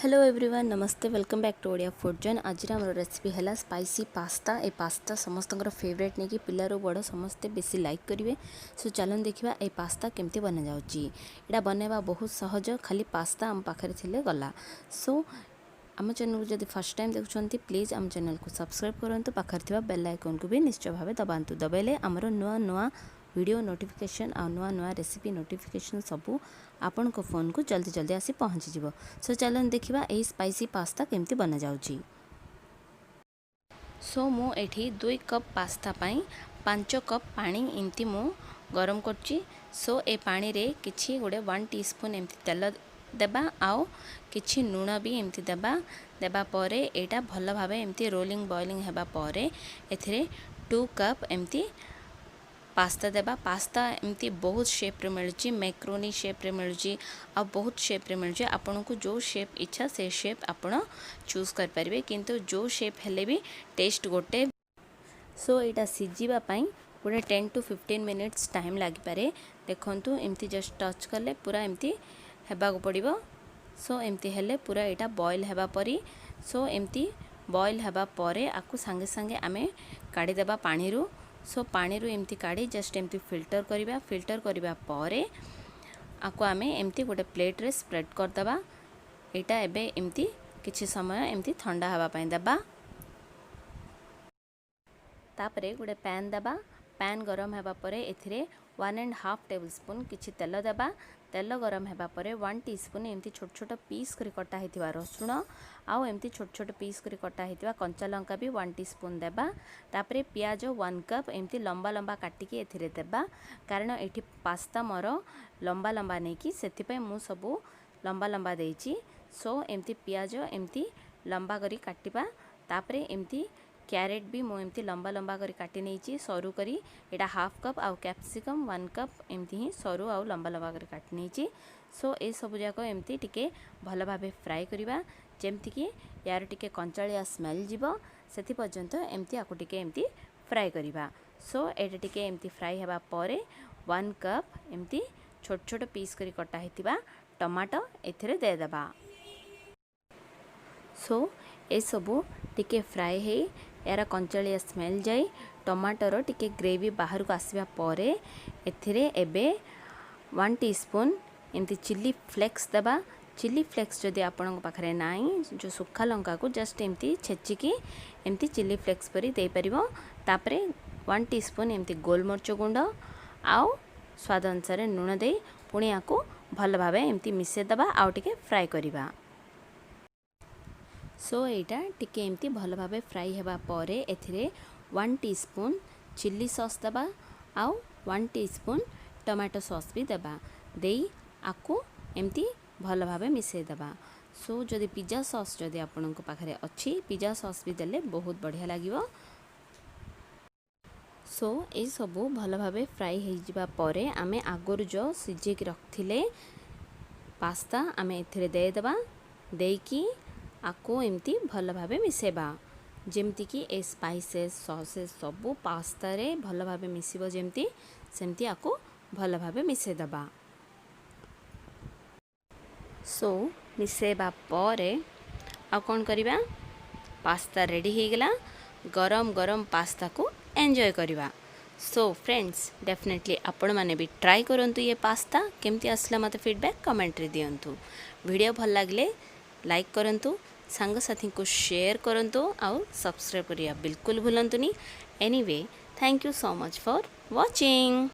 Hello everyone नमस्ते welcome back to Odia food zone. आज आम रेसिपी है स्पाइसी पास्ता। ए पास्ता समस्त फेवरेट नहीं कि पिलारू बड़ समस्ते बेसी लाइक करेंगे। सो चलन देखा ए पास्ता केमती बना जाउची। एटा बनवा बहुत सहज, खाली पास्ता आम पाखे थिले गला। सो आम चैनल को जब फर्स्ट टाइम देखुं प्लीज़ आम चैनल को सब्सक्राइब करूँ, पाखे बेल आइकन को भी निश्चय भाव दबातु। दबाइले आमर नुआ नुआ वीडियो नोटिफिकेशन आ नुआ नुआ रेसिपी नोटिफिकेशन सबू आपण को फोन को जल्दी जल्दी आसी पहुँची जीव। सो चलन देखिबा एही स्पाइसी पास्ता केमती बना जाउची। सो मु एठी 2 कप पास्ता पाई 5 कप पानी एमती मु गरम करची। सो ए पानी रे किछि गोटे 1 टीस्पून एमती तेल देबा आउ किछि लूण भी एमती देबा परे एटा भल भाबे एमती रोलिंग बॉइलिंग हेबा परे एथिरे 2 कप एमती पास्ता देबा। पास्ता एमती बहुत शेप रे मिलुची, मैक्रोनी शेप रे मिलुची आ बहुत शेप रे मिलुची। आपन को जो शेप इच्छा से शेप आपण चूज कर परिबे, किंतु जो शेप हेले भी टेस्ट गोटे। सो एटा सिजिबा पई पूरा 10 to 15 मिनिट्स टाइम लागी पारे। देखंतु एमती जस्ट टच करले पूरा एमती हेबा को पड़िबो। सो एमती हेले पूरा एटा बॉईल हेबा परी। सो एमती बॉईल हेबा परे आकु संगे संगे आमे काढी देबा पानी रु। सो पानी रु एमती काढ़ी जस्ट एमती फिल्टर करबा परे आको आमे एमती गोटे प्लेट रे स्प्रेड कर दबा। एटा एबे एमती किछि समय एमती ठंडा हवा पई दबा। तापरे गोटे पैन दबा। पैन गरम हेबा परे एथिरे 1.5 टेबलस्पून किछि तेल दबा। तेल गरम हेबा परे 1 टीस्पून एमती छोट छोट पीस करी कटा हेतिबा रसुण आउ एमती छोट छोट पीस करी कटा हेतिबा कंचा लंका भी 1 टीस्पून देबा। तापरे पियाज 1 कप एमती लंबा लंबा काटिकी एथिरे देबा, कारण एठी पास्ता मोर लंबा लंबा नहीं कि सेति पय मु सबु लंबा लंबा देइची। सो एमती पियाज एमती लंबा करी काटिबा। तापरे एमती कैरेट भी मु एमती लंबा लंबा करी काटी नेची सरू करी। एटा हाफ कप आउ कैप्सिकम 1 कप एमती ही सरू आउ लंबा लंबा करी काटी नेची। सो ए सब जाक एमती टिके भल भाबे फ्राई करिबा, जेमती कि यार टिके कंचालिया स्मेल जीवो सेति पर्यंत एमती आकु टिके एमती फ्राई करिबा। सो एटा टिके एमती फ्राई हेबा परे 1 कप एमती छोट छोट पीस करी कटा हेतिबा टमाटो एथिरे दे देबा। सो ए सबू टिके फ्राई हे यार कंचालिया स्मेल जाए टमाटर टिके ग्रेवी बाहर को आसवा परे एथिरे एबे 1 टीस्पून एमती चिली फ्लेक्स दबा। चिली फ्लेक्स जदि आपण पाखरे नाई जो सुखा लंका को जस्ट एमती छेचिकी एमती चिली फ्लेक्स परी दे परिबो। तापरे 1 टीस्पून एमती गोलमर्च गुंड आउ स्वाद अनुसार लूण दे पुणी आकु भल भाबे एमती मिसे दबा आउ टिके फ्राई करिबा। सो एटा टिके एमती भल भाबे फ्राई हेबा परे एथिरे 1 टीस्पून चिल्ली सॉस दबा आउ 1 टीस्पून टमाटो सॉस भी दबा देई आकु एमती भल भाबे मिसे दबा। सो जदि पिज्जा सॉस जदि आपन को पाखरे अच्छी पिज्जा सॉस भी देले बहुत बढ़िया लागिवो। सो ए सबू भल भाबे फ्राई हो जिबा परे आमे आगरु जो सिजे की रखथिले पास्ता आमे एथिरे दे देबा। देकी आको एमती भल भाबे मिसेबा, जेमती कि ए स्पाइसेस सॉसेस सबू पास्ता रे भल भाबे मिसिबो जेमती सेमती आको भल भाबे मिसे दबा। सो मिसेबा परे आ कोन करिबा पास्ता रेडी हो गला। गरम गरम पास्ता को एंजॉय करिबा। सो फ्रेंड्स डेफिनेटली आपण माने भी ट्राई करंतु ये पास्ता केमती आसला मते फीडबैक कमेंट रे दियंतु। वीडियो भल लागले लाइक करंतु, सांग साथी को शेयर करंतु आउ सब्सक्राइब करिया बिल्कुल भूलंतुनी। Anyway thank you so much for watching.